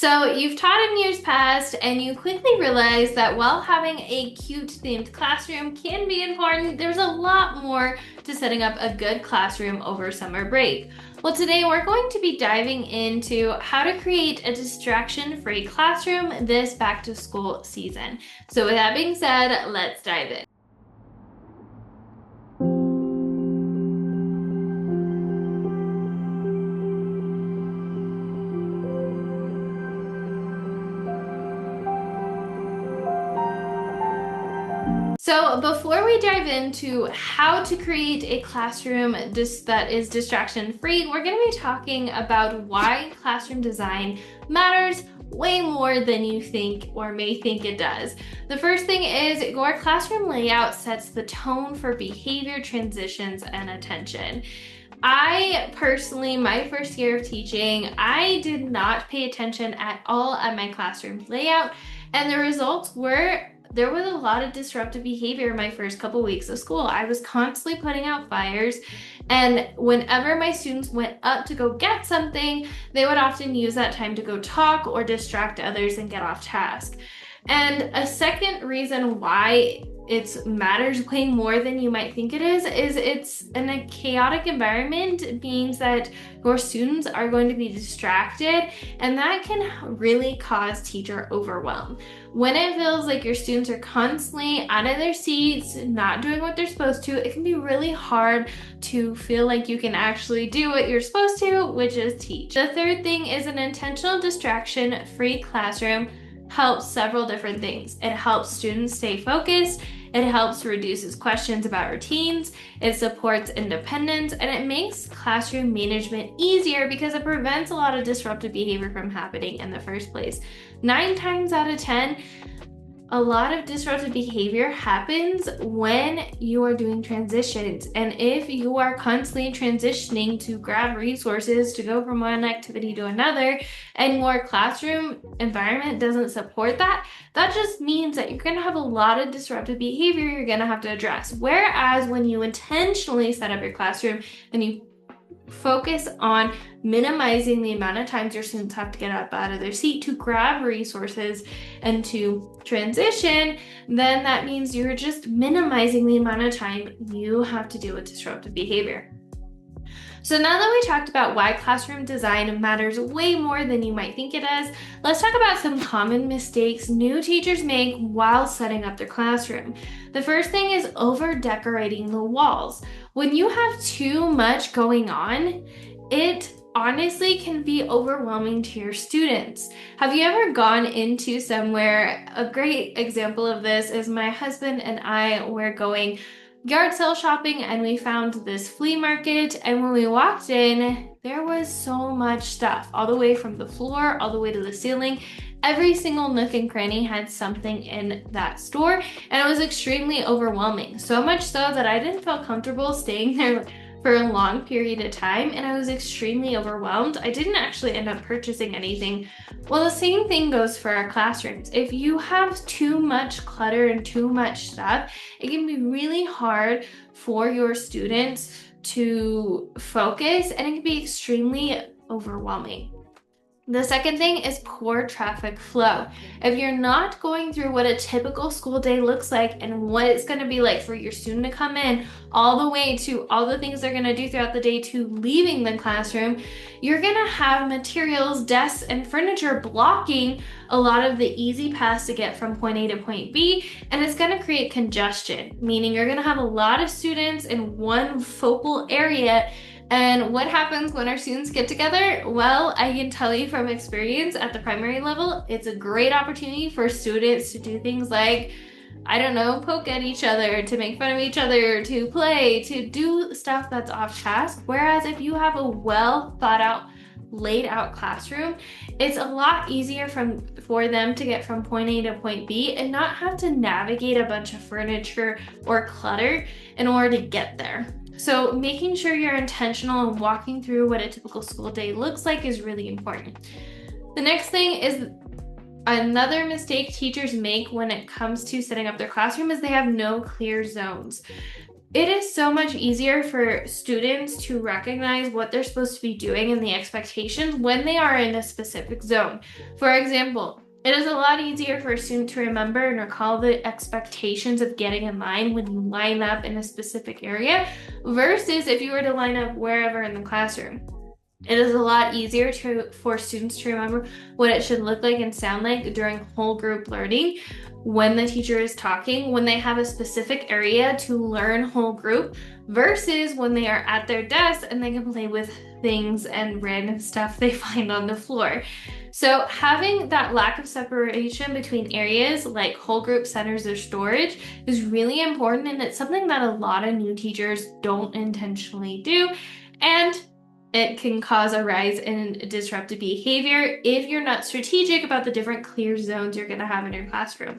So you've taught in years past and you quickly realize that while having a cute themed classroom can be important, there's a lot more to setting up a good classroom over summer break. Well, today we're going to be diving into how to create a distraction-free classroom this back to school season. So with that being said, let's dive in. So before we dive into how to create a classroom that is distraction-free, we're going to be talking about why classroom design matters way more than you think or may think it does. The first thing is your classroom layout sets the tone for behavior, transitions, and attention. I personally, my first year of teaching, I did not pay attention at all at my classroom layout, and the results were there was a lot of disruptive behavior in my first couple weeks of school. I was constantly putting out fires, and whenever my students went up to go get something, they would often use that time to go talk or distract others and get off task. And a second reason why it matters way more than you might think it is it's in a chaotic environment means that your students are going to be distracted, and that can really cause teacher overwhelm. When it feels like your students are constantly out of their seats, not doing what they're supposed to, it can be really hard to feel like you can actually do what you're supposed to, which is teach. The third thing is an intentional distraction-free classroom helps several different things. It helps students stay focused, it helps reduces questions about routines, it supports independence, and it makes classroom management easier because it prevents a lot of disruptive behavior from happening in the first place. 9 times out of 10, a lot of disruptive behavior happens when you are doing transitions. And if you are constantly transitioning to grab resources to go from one activity to another, and your classroom environment doesn't support that, that just means that you're gonna have a lot of disruptive behavior you're gonna have to address. Whereas when you intentionally set up your classroom and you focus on minimizing the amount of times your students have to get up out of their seat to grab resources and to transition, then that means you're just minimizing the amount of time you have to deal with disruptive behavior. So now that we talked about why classroom design matters way more than you might think it is, let's talk about some common mistakes new teachers make while setting up their classroom. The first thing is over-decorating the walls. When you have too much going on, it honestly can be overwhelming to your students. Have you ever gone into somewhere? A great example of this is my husband and I were going yard sale shopping, and we found this flea market, and when we walked in, there was so much stuff, all the way from the floor all the way to the ceiling. Every single nook and cranny had something in that store, and it was extremely overwhelming, so much so that I didn't feel comfortable staying there for a long period of time, and I was extremely overwhelmed. I didn't actually end up purchasing anything. Well, the same thing goes for our classrooms. If you have too much clutter and too much stuff, it can be really hard for your students to focus, and it can be extremely overwhelming. The second thing is poor traffic flow. If you're not going through what a typical school day looks like and what it's going to be like for your student to come in all the way to all the things they're going to do throughout the day to leaving the classroom, you're going to have materials, desks, and furniture blocking a lot of the easy paths to get from point A to point B, and it's going to create congestion, meaning you're going to have a lot of students in one focal area. And what happens when our students get together? Well, I can tell you from experience at the primary level, it's a great opportunity for students to do things like, I don't know, poke at each other, to make fun of each other, to play, to do stuff that's off task. Whereas if you have a well thought out, laid out classroom, it's a lot easier for them to get from point A to point B and not have to navigate a bunch of furniture or clutter in order to get there. So making sure you're intentional and walking through what a typical school day looks like is really important. The next thing is another mistake teachers make when it comes to setting up their classroom is they have no clear zones. It is so much easier for students to recognize what they're supposed to be doing and the expectations when they are in a specific zone. For example, it is a lot easier for a student to remember and recall the expectations of getting in line when you line up in a specific area versus if you were to line up wherever in the classroom. It is a lot easier for students to remember what it should look like and sound like during whole group learning when the teacher is talking, when they have a specific area to learn whole group versus when they are at their desk and they can play with things and random stuff they find on the floor. So having that lack of separation between areas like whole group centers or storage is really important, and it's something that a lot of new teachers don't intentionally do, and it can cause a rise in disruptive behavior if you're not strategic about the different clear zones you're going to have in your classroom.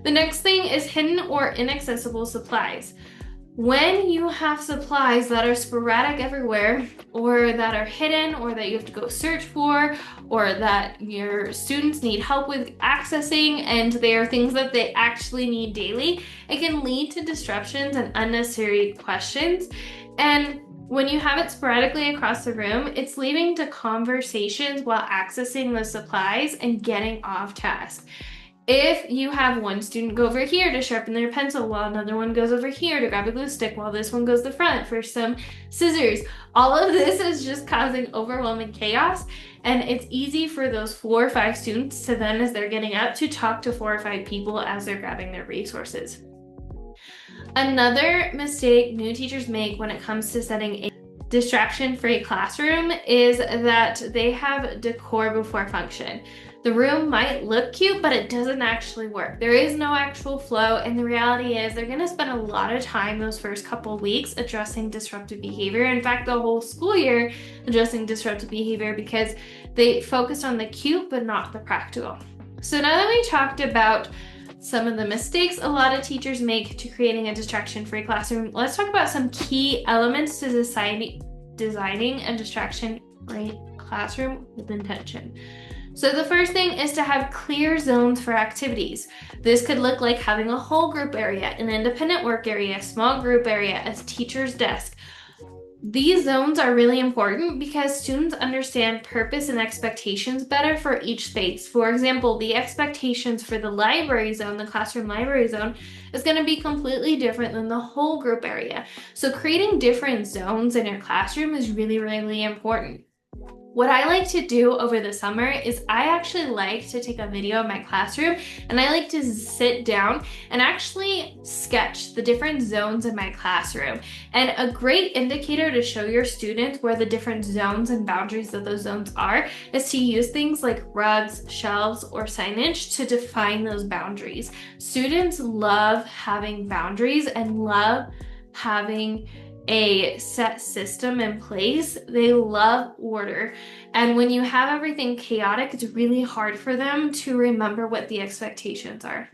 The next thing is hidden or inaccessible supplies. When you have supplies that are sporadic everywhere, or that are hidden, or that you have to go search for, or that your students need help with accessing, and they are things that they actually need daily, it can lead to disruptions and unnecessary questions. And when you have it sporadically across the room, it's leading to conversations while accessing the supplies and getting off task. If you have one student go over here to sharpen their pencil while another one goes over here to grab a glue stick while this one goes to the front for some scissors, all of this is just causing overwhelming chaos, and it's easy for those 4 or 5 students to then, as they're getting up, to talk to 4 or 5 people as they're grabbing their resources. Another mistake new teachers make when it comes to setting a distraction-free classroom is that they have decor before function. The room might look cute, but it doesn't actually work. There is no actual flow, and the reality is they're gonna spend a lot of time those first couple weeks addressing disruptive behavior. In fact, the whole school year addressing disruptive behavior, because they focused on the cute but not the practical. So now that we talked about some of the mistakes a lot of teachers make to creating a distraction-free classroom, let's talk about some key elements to designing a distraction-free classroom with intention. So the first thing is to have clear zones for activities. This could look like having a whole group area, an independent work area, a small group area, a teacher's desk. These zones are really important because students understand purpose and expectations better for each space. For example, the expectations for the library zone, the classroom library zone, is going to be completely different than the whole group area. So creating different zones in your classroom is really, really important. What I like to do over the summer is I actually like to take a video of my classroom, and I like to sit down and actually sketch the different zones in my classroom. And a great indicator to show your students where the different zones and boundaries of those zones are is to use things like rugs, shelves, or signage to define those boundaries. Students love having boundaries and love having a set system in place. They love order. And when you have everything chaotic, it's really hard for them to remember what the expectations are.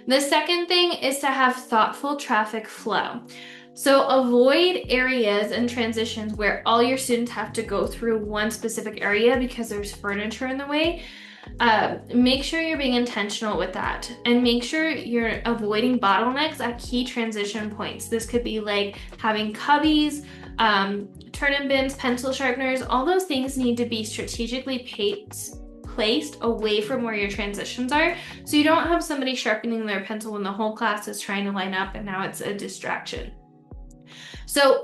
The second thing is to have thoughtful traffic flow. So avoid areas and transitions where all your students have to go through one specific area because there's furniture in the way. Make sure you're being intentional with that, and make sure you're avoiding bottlenecks at key transition points. This could be like having cubbies, turn-in bins, pencil sharpeners. All those things need to be strategically placed away from where your transitions are, so you don't have somebody sharpening their pencil when the whole class is trying to line up and now it's a distraction. So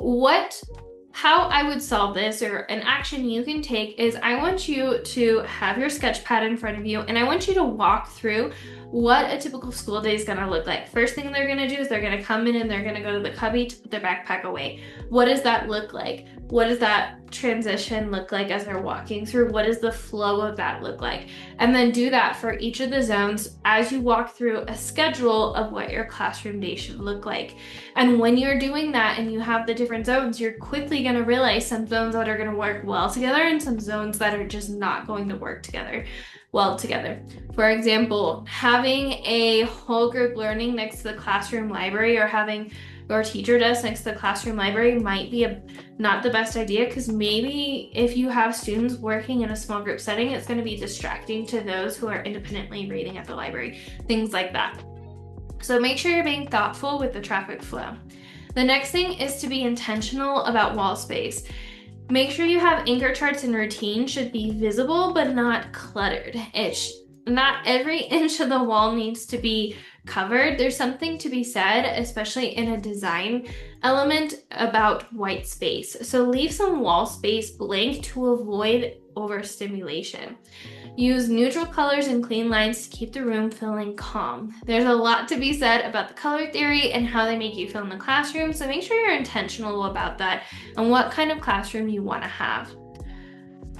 how I would solve this, or an action you can take, is I want you to have your sketch pad in front of you, and I want you to walk through what a typical school day is going to look like. First thing they're going to do is they're going to come in and they're going to go to the cubby to put their backpack away. What does that look like? What does that transition look like as they're walking through? What does the flow of that look like? And then do that for each of the zones as you walk through a schedule of what your classroom day should look like. And when you're doing that and you have the different zones, you're quickly going to realize some zones that are going to work well together and some zones that are just not going to work well together. For example, having a whole group learning next to the classroom library, or having your teacher desk next to the classroom library might be not the best idea, because maybe if you have students working in a small group setting, it's going to be distracting to those who are independently reading at the library, things like that. So make sure you're being thoughtful with the traffic flow. The next thing is to be intentional about wall space. Make sure you have anchor charts and routine should be visible but not cluttered. Not every inch of the wall needs to be covered. There's something to be said, especially in a design element, about white space. So leave some wall space blank to avoid overstimulation. Use neutral colors and clean lines to keep the room feeling calm. There's a lot to be said about the color theory and how they make you feel in the classroom, so make sure you're intentional about that and what kind of classroom you want to have.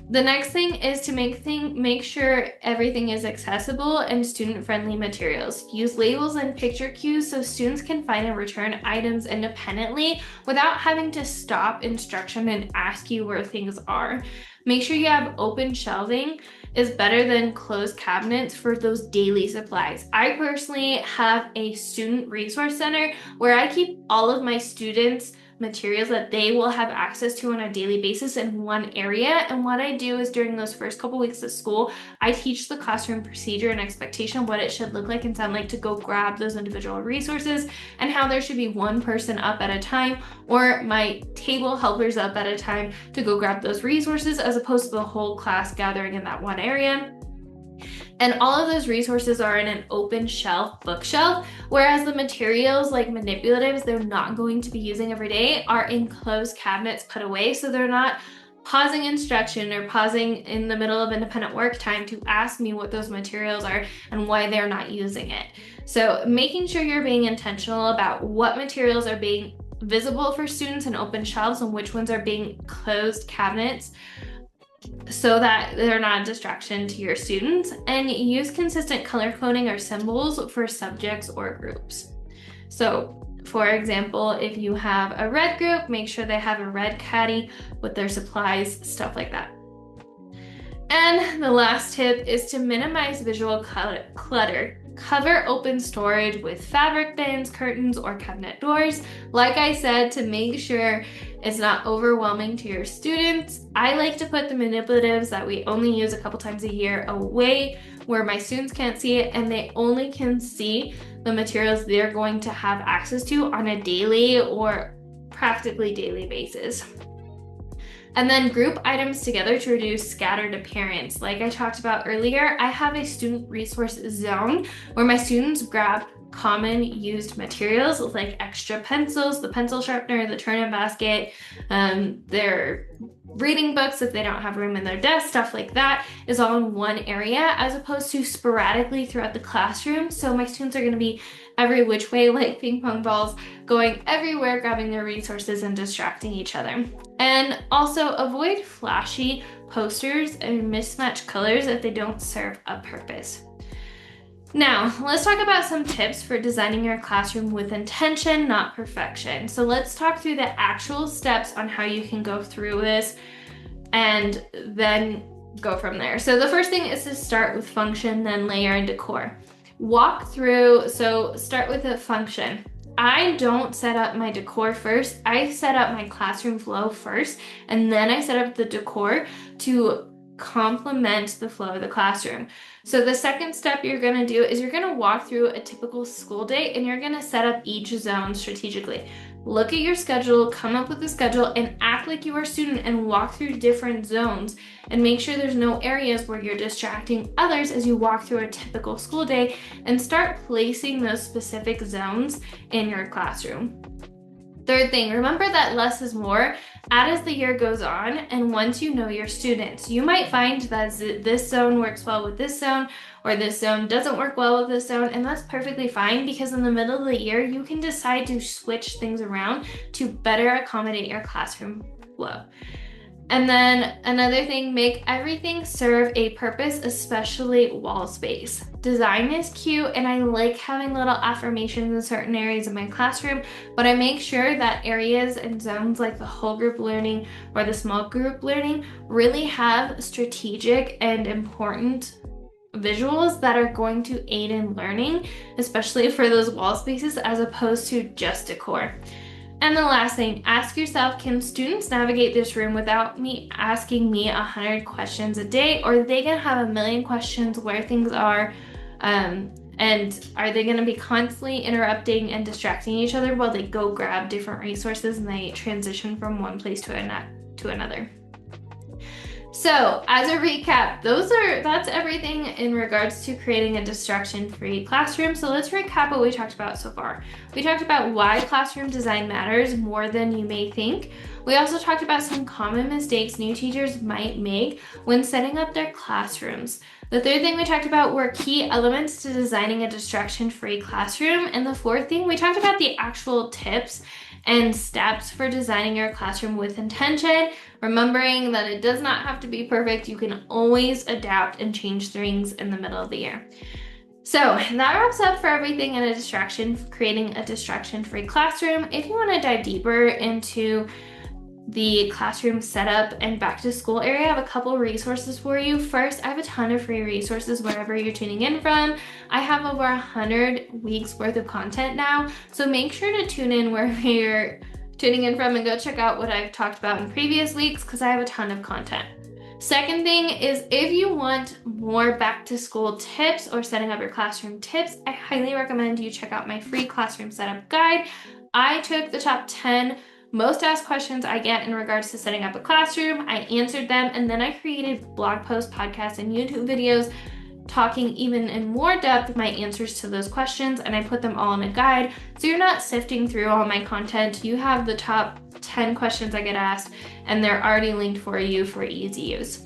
The next thing is to make sure everything is accessible and student-friendly materials. Use labels and picture cues so students can find and return items independently without having to stop instruction and ask you where things are. Make sure you have open shelving is better than closed cabinets for those daily supplies. I personally have a student resource center where I keep all of my students' materials that they will have access to on a daily basis in one area. And what I do is during those first couple weeks of school, I teach the classroom procedure and expectation, what it should look like and sound like to go grab those individual resources, and how there should be one person up at a time or my table helpers up at a time to go grab those resources, as opposed to the whole class gathering in that one area. And all of those resources are in an open shelf bookshelf, whereas the materials like manipulatives they're not going to be using every day are in closed cabinets put away, so they're not pausing instruction or pausing in the middle of independent work time to ask me what those materials are and why they're not using it. So making sure you're being intentional about what materials are being visible for students in open shelves and which ones are being closed cabinets, so that they're not a distraction to your students, and use consistent color coding or symbols for subjects or groups. So for example, if you have a red group, make sure they have a red caddy with their supplies, stuff like that. And the last tip is to minimize visual clutter. Cover open storage with fabric bins, curtains, or cabinet doors. Like I said, to make sure it's not overwhelming to your students, I like to put the manipulatives that we only use a couple times a year away where my students can't see it and they only can see the materials they're going to have access to on a daily or practically daily basis. And then group items together to reduce scattered appearance. Like I talked about earlier, I have a student resource zone where my students grab common used materials like extra pencils, the pencil sharpener, the turn-in basket, their reading books if they don't have room in their desk, stuff like that is all in one area as opposed to sporadically throughout the classroom. So my students are going to be every which way like ping pong balls, going everywhere, grabbing their resources and distracting each other. And also avoid flashy posters and mismatched colors if they don't serve a purpose. Now, let's talk about some tips for designing your classroom with intention, not perfection. So let's talk through the actual steps on how you can go through this and then go from there. So the first thing is to start with function, then layer in decor. Walk through, so start with a function. I don't set up my decor first. I set up my classroom flow first, and then I set up the decor to complement the flow of the classroom. So the second step you're going to do is you're going to walk through a typical school day and you're going to set up each zone strategically. Look at your schedule, come up with a schedule, and act like you are a student and walk through different zones and make sure there's no areas where you're distracting others as you walk through a typical school day, and start placing those specific zones in your classroom. Third thing, remember that less is more as the year goes on, and once you know your students. You might find that this zone works well with this zone, or this zone doesn't work well with this zone, and that's perfectly fine because in the middle of the year, you can decide to switch things around to better accommodate your classroom flow. And then another thing, make everything serve a purpose, especially wall space. Design is cute and I like having little affirmations in certain areas of my classroom, but I make sure that areas and zones like the whole group learning or the small group learning really have strategic and important visuals that are going to aid in learning, especially for those wall spaces as opposed to just decor. And the last thing, ask yourself, can students navigate this room without me asking me 100 questions a day, or they can have a million questions where things are, And are they going to be constantly interrupting and distracting each other while they go grab different resources and they transition from one place to another? So as a recap, that's everything in regards to creating a distraction-free classroom. So let's recap what we talked about so far. We talked about why classroom design matters more than you may think. We also talked about some common mistakes new teachers might make when setting up their classrooms. The third thing we talked about were key elements to designing a distraction-free classroom. And the fourth thing, we talked about the actual tips and steps for designing your classroom with intention, remembering that it does not have to be perfect. You can always adapt and change things in the middle of the year. So that wraps up for everything in creating a distraction-free classroom. If you want to dive deeper into the classroom setup and back to school area, I have a couple resources for you. First, I have a ton of free resources wherever you're tuning in from. I have over 100 weeks worth of content now, so make sure to tune in wherever you're tuning in from and go check out what I've talked about in previous weeks because I have a ton of content. Second thing is, if you want more back to school tips or setting up your classroom tips, I highly recommend you check out my free classroom setup guide. I took the top 10 most asked questions I get in regards to setting up a classroom. I answered them, and then I created blog posts, podcasts, and YouTube videos talking even in more depth my answers to those questions, and I put them all in a guide. So you're not sifting through all my content. You have the top 10 questions I get asked, and they're already linked for you for easy use.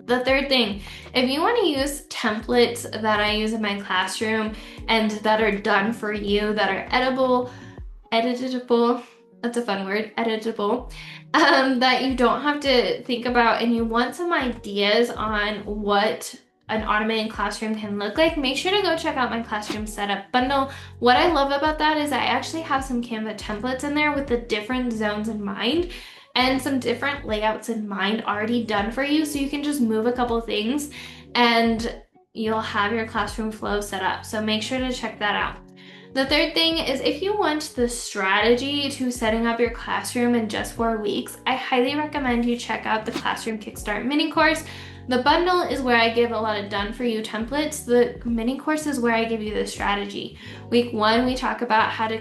The third thing, if you want to use templates that I use in my classroom and that are done for you, that are editable, that's a fun word, editable, that you don't have to think about, and you want some ideas on what an automated classroom can look like, make sure to go check out my classroom setup bundle. What I love about that is I actually have some Canva templates in there with the different zones in mind and some different layouts in mind already done for you, so you can just move a couple things and you'll have your classroom flow set up. So make sure to check that out. The third thing is, if you want the strategy to setting up your classroom in just 4 weeks, I highly recommend you check out the Classroom Kickstart mini course. The bundle is where I give a lot of done for you templates. The mini course is where I give you the strategy. Week 1, we talk about how to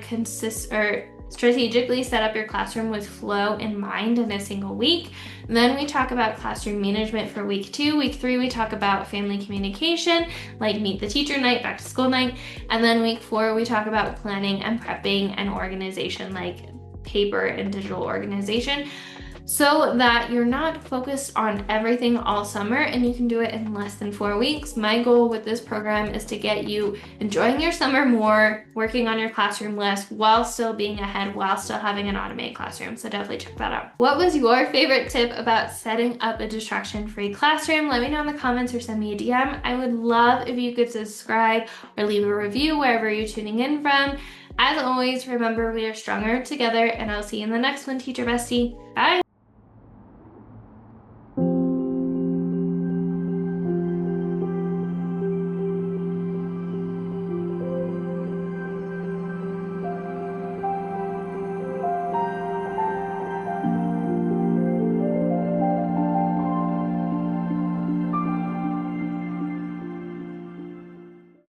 strategically set up your classroom with flow in mind in a single week. Then we talk about classroom management for week 2. Week 3, we talk about family communication, like meet the teacher night, back to school night. And then week 4, we talk about planning and prepping and organization, like paper and digital organization, so that you're not focused on everything all summer and you can do it in less than 4 weeks. My goal with this program is to get you enjoying your summer more, working on your classroom list while still being ahead, while still having an automated classroom. So definitely check that out. What was your favorite tip about setting up a distraction-free classroom? Let me know in the comments or send me a DM. I would love if you could subscribe or leave a review wherever you're tuning in from. As always, remember, we are stronger together, and I'll see you in the next one, Teacher Bestie. Bye.